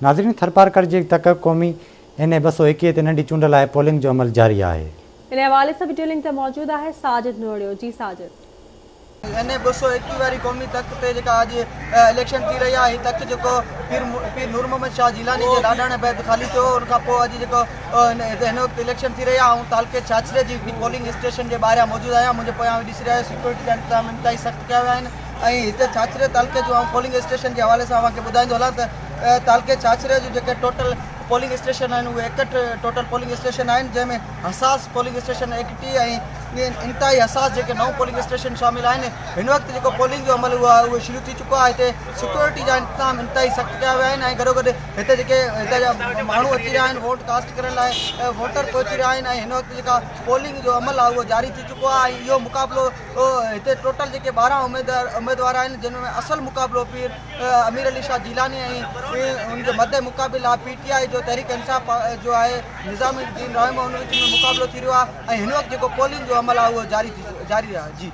नाज़रीन, थरपारकर जी तक क़ौमी NA 221 ते नंढी चूंड लाइ पोलिंग जो अमल जारी आहे। इन हवाले सां वीडियो लिंक ते मौजूद आहे साजिद नूरियो। जी साजिद, NA 221 वारी क़ौमी तख़्त ते जेका अॼु इलेक्शन थी रही आहे, तख़्त जेको पीर नूर मोहम्मद शाह जिलानी जे लाॾाणे बैदि ख़ाली थियो। उन खां पोइ अॼु जेको हिन वक़्तु इलेक्शन थी रही आहे। तालके छाछरे जी पोलिंग स्टेशन जे ॿाहिरियां मौजूदु आहियां। मुंहिंजे पोयां ॾिसी रहिया सिक्योरिटी जा इंतज़ाम इंतहाई सख़्तु कया विया आहिनि। ऐं हिते छाछरे तालके जो पोलिंग स्टेशन जे हवाले सां तव्हांखे ॿुधाईंदो हलां त तालके छाछरे जो जेके टोटल पोलिंग स्टेशन आहिनि उहे 61 टोटल पोलिंग स्टेशन आहिनि, जंहिंमें हसास पोलिंग स्टेशन 61 ऐं इंतहाई हसास जेके 9 पोलिंग स्टेशन शामिल आहिनि। हिन वक़्तु जेको पोलिंग जो अमल उहो शुरू थी चुको आहे। हिते सिक्योरिटी जा इंतज़ाम इंतहाई सख़्तु कया विया आहिनि ऐं गॾोगॾु हिते जेके हिते जा माण्हू अची रहिया आहिनि वोट कास्ट करण लाइ, वोटर पहुची रहिया आहिनि। ऐं हिन वक़्तु जेका पोलिंग जो अमल आहे उहो जारी थी चुको आहे। ऐं इहो मुक़ाबिलो हिते टोटल जेके 12 उम्मीदवार आहिनि, जिन में असुलु मुक़ाबिलो पीर अमीर अली शाह जिलानी ऐं उनजे मदे मुक़ाबिल आहे PTI जो तहरीक इंसाफ़ जो आहे निज़ामुद्दीन रहमान, उन विच में मुक़ाबिलो थी रहियो आहे। ऐं हिन वक़्तु जेको पोलिंग जो अमल आहे उहो जारी आहे। जी।